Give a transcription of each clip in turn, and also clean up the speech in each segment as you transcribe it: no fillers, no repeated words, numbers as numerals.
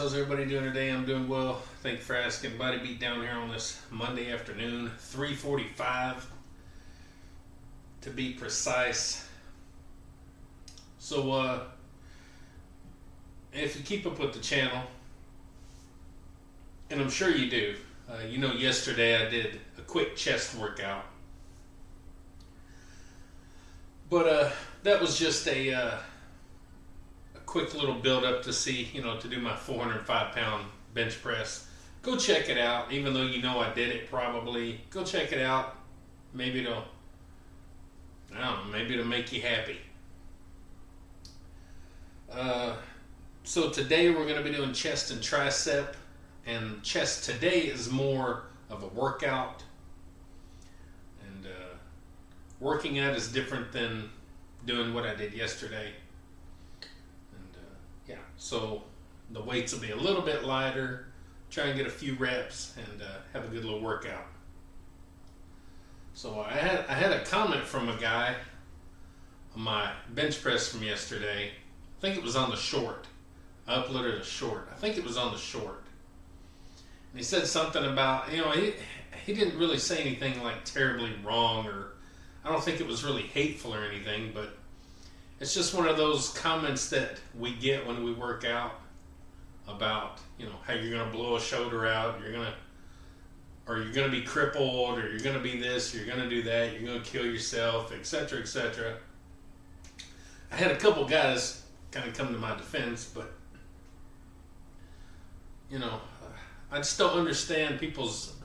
How's everybody doing today? I'm doing well. Thank you for asking. Body beat down here on this Monday afternoon, 3:45 to be precise. So, if you keep up with the channel, and I'm sure you do, yesterday I did a quick chest workout. But that was just a quick little build up to see, to do my 405-pound bench press. Go check it out, even though I did it probably. Go check it out. Maybe it'll make you happy. So today we're going to be doing chest and tricep. And chest today is more of a workout. And working out is different than doing what I did yesterday. So the weights will be a little bit lighter, try and get a few reps and have a good little workout. So I had a comment from a guy on my bench press from yesterday. I think it was on the short. I uploaded a short. I think it was on the short. And he said something about, he didn't really say anything like terribly wrong, or I don't think it was really hateful or anything, but it's just one of those comments that we get when we work out about, how you're going to blow a shoulder out, you're going to be crippled, or you're going to be this, or you're going to do that, you're going to kill yourself, etc., etc. I had a couple guys kind of come to my defense, but, I just don't understand people's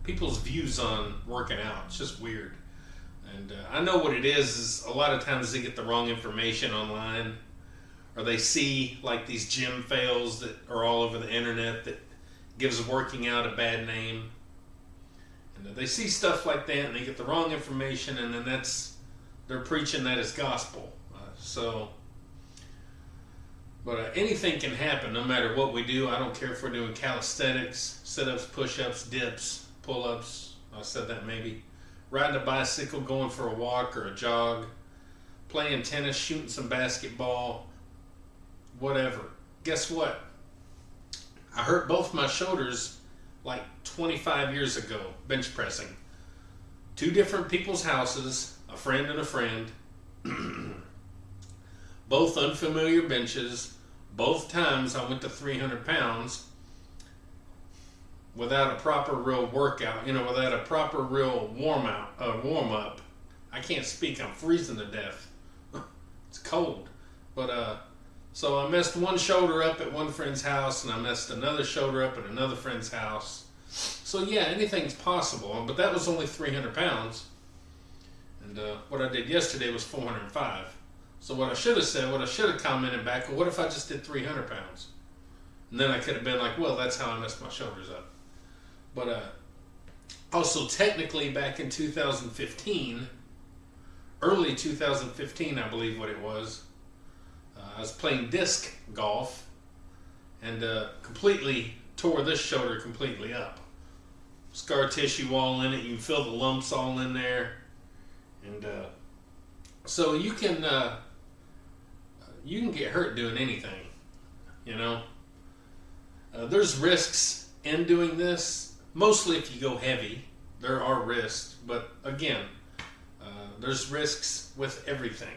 views on working out. It's just weird. And I know what it is a lot of times they get the wrong information online, or they see like these gym fails that are all over the internet that gives working out a bad name. And they see stuff like that and they get the wrong information, and then they're preaching that as gospel. But anything can happen no matter what we do. I don't care if we're doing calisthenics, sit-ups, push-ups, dips, pull-ups. I said that maybe. Riding a bicycle, going for a walk or a jog, playing tennis, shooting some basketball, whatever. Guess what? I hurt both my shoulders like 25 years ago bench pressing. Two different people's houses, a friend and a friend. Both unfamiliar benches. Both times I went to 300 pounds. Without a proper real workout, without a proper real warm up. I can't speak, I'm freezing to death. It's cold. But so I messed one shoulder up at one friend's house, and I messed another shoulder up at another friend's house. So yeah, anything's possible, but that was only 300 pounds. And what I did yesterday was 405. So what I should have commented back, well, what if I just did 300 pounds? And then I could have been like, well, that's how I messed my shoulders up. But also technically back in 2015, early 2015, I believe what it was, I was playing disc golf and completely tore this shoulder completely up. Scar tissue all in it. You can feel the lumps all in there. And so you can get hurt doing anything, There's risks in doing this. Mostly if you go heavy, there are risks. But again, there's risks with everything.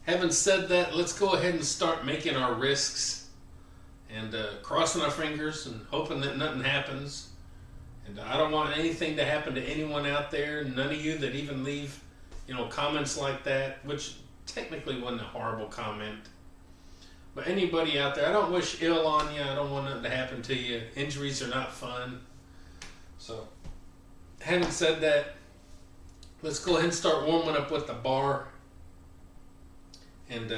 Having said that, let's go ahead and start making our risks and crossing our fingers and hoping that nothing happens. And I don't want anything to happen to anyone out there. None of you that even leave, comments like that, which technically wasn't a horrible comment. But anybody out there, I don't wish ill on you. I don't want nothing to happen to you. Injuries are not fun. So, having said that, let's go ahead and start warming up with the bar and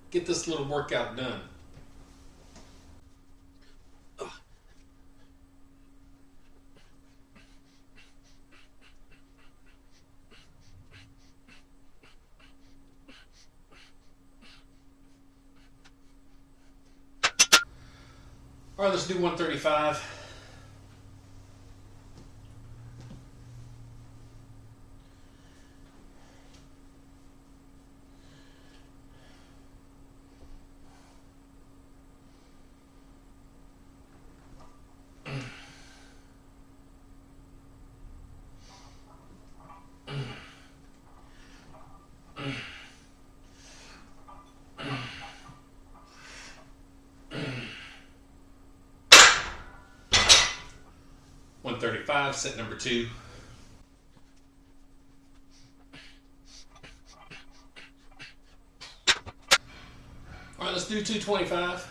get this little workout done. All right, let's do 135. 135, set number 2. All right, let's do 225.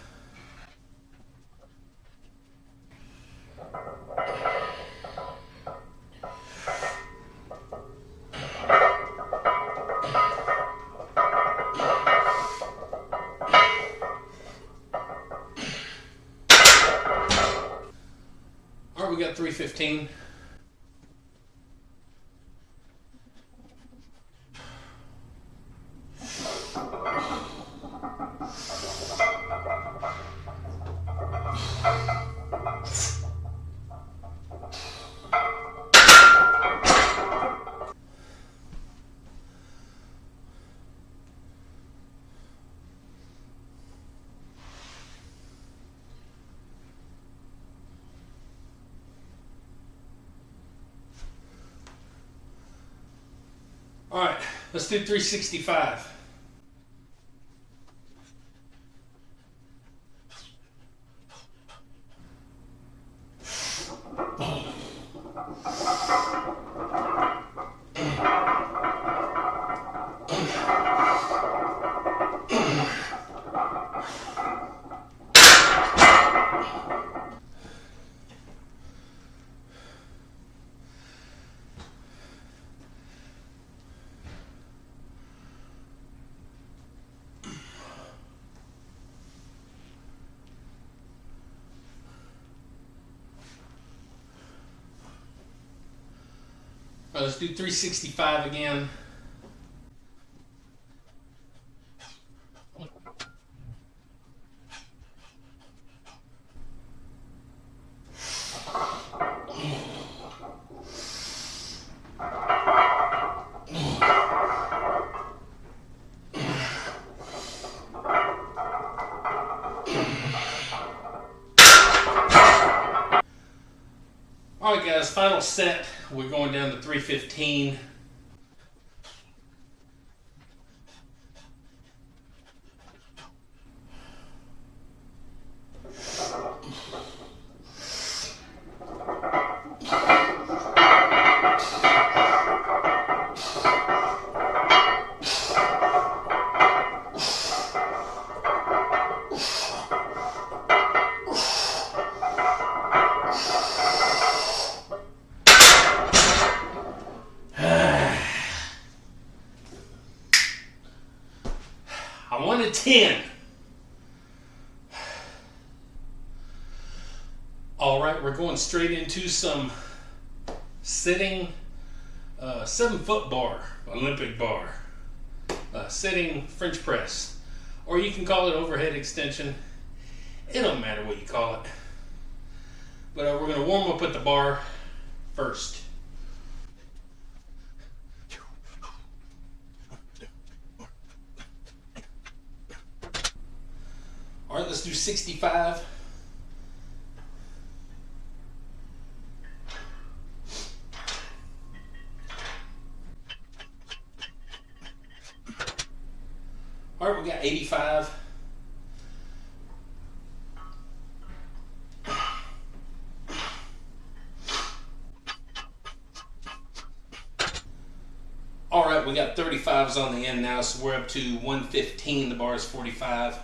All right, we got 315. All right, let's do 365. All right, let's do 365 again. All right, guys, final set. We're going down to 315. I wanted 10. All right, we're going straight into some sitting 7-foot bar, Olympic bar, sitting French press, or you can call it overhead extension. It don't matter what you call it. But we're going to warm up with the bar first. All right, let's do 65. All right, we got 85. All right, we got 35s on the end now, so we're up to 115. The bar is 45.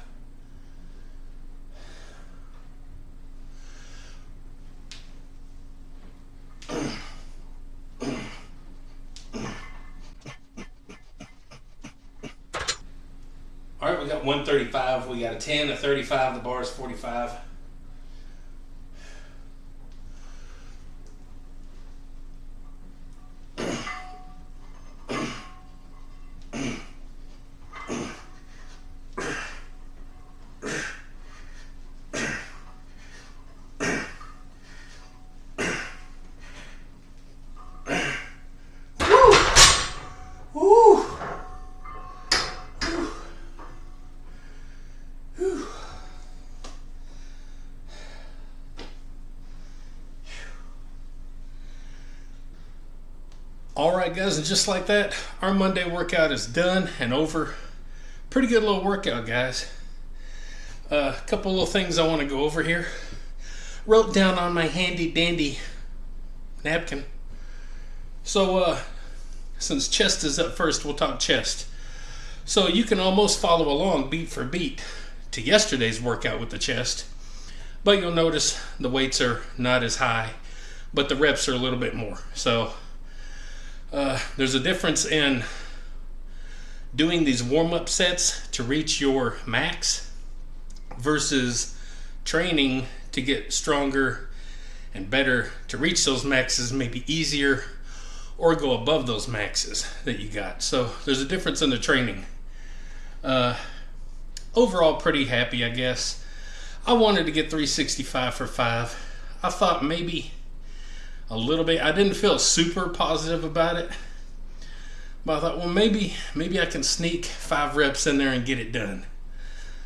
All right, we got 135. We got a 10, a 35. The bar is 45. All right, guys, and just like that, our Monday workout is done and over. Pretty good little workout, guys. A couple little things I want to go over here. Wrote down on my handy dandy napkin. So since chest is up first, we'll talk chest. So you can almost follow along beat for beat to yesterday's workout with the chest, but you'll notice the weights are not as high, but the reps are a little bit more. So there's a difference in doing these warm-up sets to reach your max versus training to get stronger and better to reach those maxes, maybe easier, or go above those maxes that you got. So there's a difference in the training. Overall pretty happy, I guess. I wanted to get 365 for 5. I thought maybe a little bit. I didn't feel super positive about it, but I thought, well, maybe I can sneak 5 reps in there and get it done.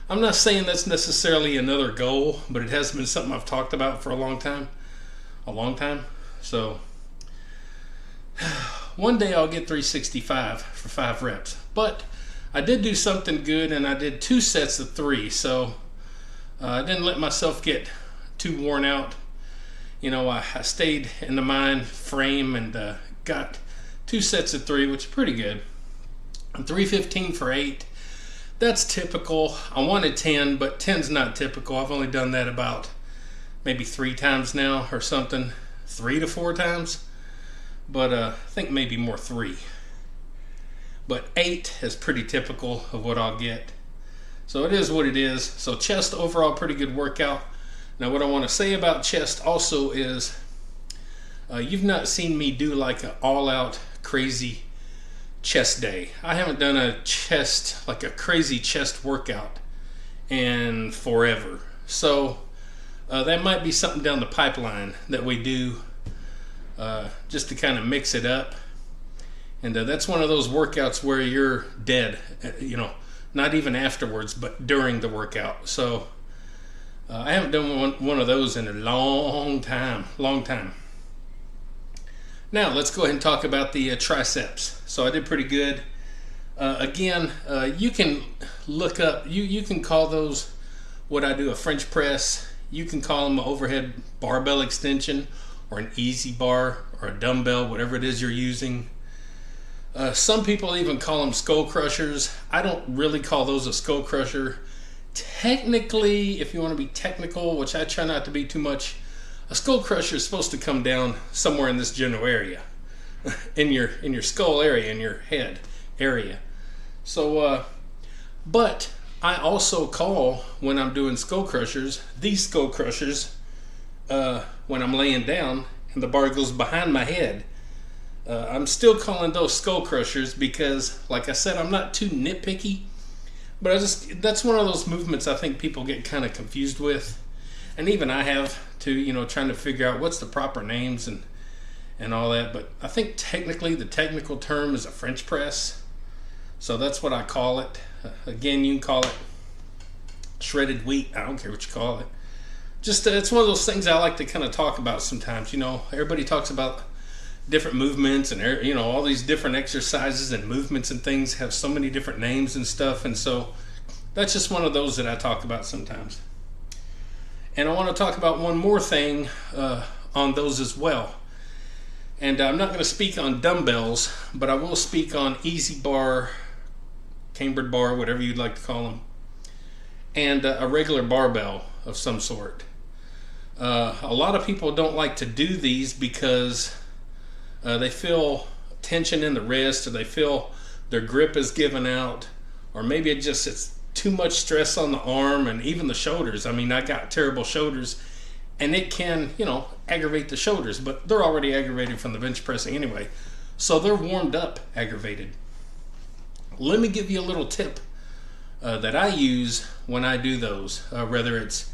I'm not saying that's necessarily another goal, but it has been something I've talked about for a long time. So one day I'll get 365 for 5 reps. But I did do something good, and I did 2 sets of 3. So I didn't let myself get too worn out. You know, I stayed in the mind frame and got 2 sets of 3, which is pretty good. And 315 for 8. That's typical. I wanted 10, but 10's not typical. I've only done that about maybe 3 times now or something. 3 to 4 times. But I think maybe more 3. But 8 is pretty typical of what I'll get. So it is what it is. So chest overall pretty good workout. Now what I want to say about chest also is you've not seen me do like an all-out crazy chest day. I haven't done a chest, like a crazy chest workout in forever. So that might be something down the pipeline that we do just to kind of mix it up. And that's one of those workouts where you're dead, you know, not even afterwards, but during the workout. So I haven't done one of those in a long time. Now let's go ahead and talk about the triceps. So I did pretty good. Again, you can look up, you can call those what I do a French press. You can call them an overhead barbell extension or an easy bar or a dumbbell, whatever it is you're using. Some people even call them skull crushers. I don't really call those a skull crusher. Technically, if you want to be technical, which I try not to be too much, a skull crusher is supposed to come down somewhere in this general area, in your skull area, in your head area. So, but I also call, when I'm doing skull crushers, these skull crushers, when I'm laying down and the bar goes behind my head. I'm still calling those skull crushers because, like I said, I'm not too nitpicky. But that's one of those movements I think people get kind of confused with. And even I have too, you know, trying to figure out what's the proper names and all that. But I think technically the technical term is a French press. So that's what I call it. Again, you can call it shredded wheat. I don't care what you call it. Just it's one of those things I like to kind of talk about sometimes. You know, everybody talks about different movements and, you know, all these different exercises and movements and things have so many different names and stuff. And so that's just one of those that I talk about sometimes. And I want to talk about one more thing on those as well. And I'm not going to speak on dumbbells, but I will speak on easy bar, cambered bar, whatever you'd like to call them, and a regular barbell of some sort. A lot of people don't like to do these because they feel tension in the wrist, or they feel their grip is given out, or maybe it's too much stress on the arm and even the shoulders. I mean, I got terrible shoulders, and it can, you know, aggravate the shoulders, but they're already aggravated from the bench pressing anyway. So they're warmed up aggravated. Let me give you a little tip that I use when I do those, whether it's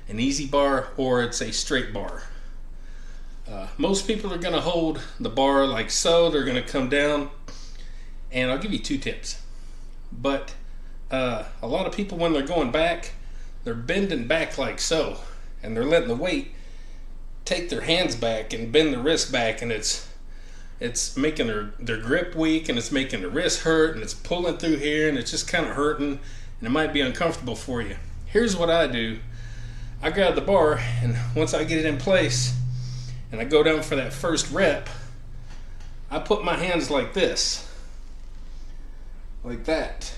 an easy bar or it's a straight bar. Most people are going to hold the bar like so. They're going to come down, and I'll give you 2 tips. But a lot of people, when they're going back, they're bending back like so, and they're letting the weight take their hands back and bend the wrist back, and it's making their grip weak, and it's making the wrist hurt, and it's pulling through here, and it's just kind of hurting, and it might be uncomfortable for you. Here's what I do. I grab the bar, and once I get it in place, and I go down for that first rep, I put my hands like this, like that.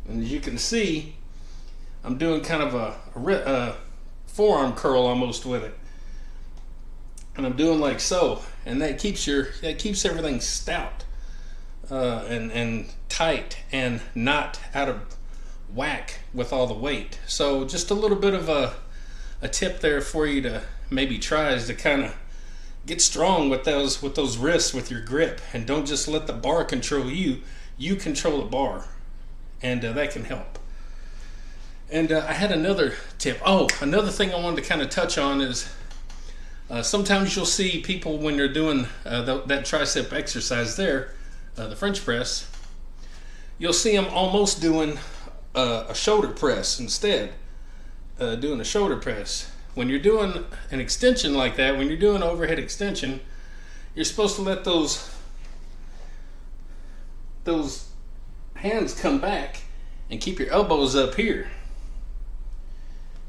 And as you can see, I'm doing kind of a forearm curl almost with it. And I'm doing like so, and that keeps everything stout and tight and not out of whack with all the weight. So just a little bit of a tip there for you to maybe try is to kind of get strong with those wrists, with your grip, and don't just let the bar control you. You control the bar, and that can help. And I had another tip. Oh, another thing I wanted to kind of touch on is sometimes you'll see people when they're doing that tricep exercise there, the French press, you'll see them almost doing a shoulder press instead, doing a shoulder press. When you're doing an extension like that, when you're doing overhead extension, you're supposed to let those hands come back and keep your elbows up here.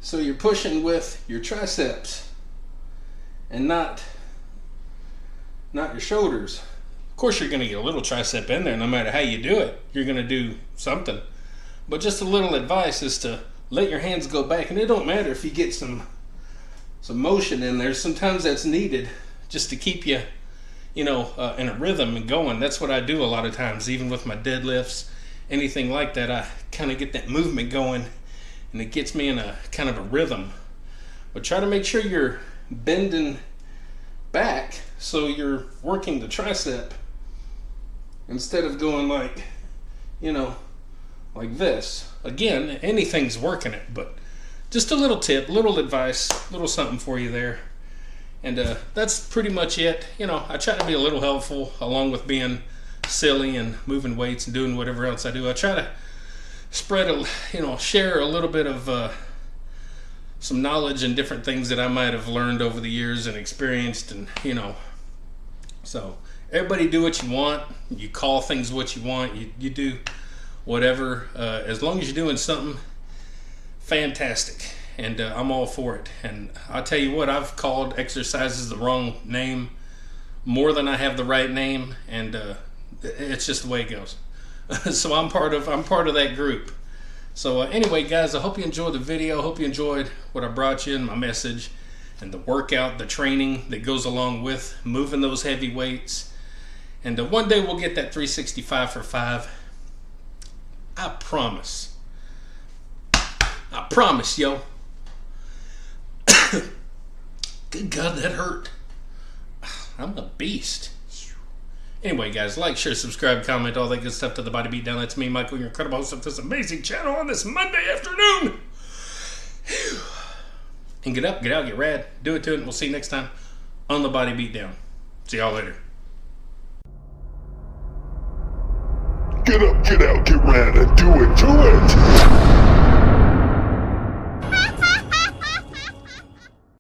So you're pushing with your triceps and not your shoulders. Of course, you're going to get a little tricep in there no matter how you do it. You're going to do something. But just a little advice is to let your hands go back. And it don't matter if you get some motion in there. Sometimes that's needed just to keep you, in a rhythm and going. That's what I do a lot of times, even with my deadlifts, anything like that. I kind of get that movement going, and it gets me in a kind of a rhythm. But try to make sure you're bending back so you're working the tricep instead of going like this. Again, anything's working it, but just a little tip, little advice, little something for you there. And that's pretty much it. I try to be a little helpful along with being silly and moving weights and doing whatever else I do. I try to spread share a little bit of some knowledge and different things that I might have learned over the years and experienced, and so everybody do what you want. You call things what you want. You do whatever, as long as you're doing something fantastic, and I'm all for it. And I'll tell you what, I've called exercises the wrong name more than I have the right name, and it's just the way it goes. So I'm part of that group. So anyway, guys, I hope you enjoyed the video. I hope you enjoyed what I brought you and my message and the workout, the training that goes along with moving those heavy weights. And one day we'll get that 365 for 5. I promise. I promise, yo. Good God, that hurt. I'm a beast. Anyway, guys, like, share, subscribe, comment, all that good stuff to the Body Beatdown. That's me, Michael, your incredible host of this amazing channel on this Monday afternoon. And get up, get out, get rad. Do it to it, and we'll see you next time on the Body Beatdown. See y'all later. Get up, get out, get rad, and do it to it!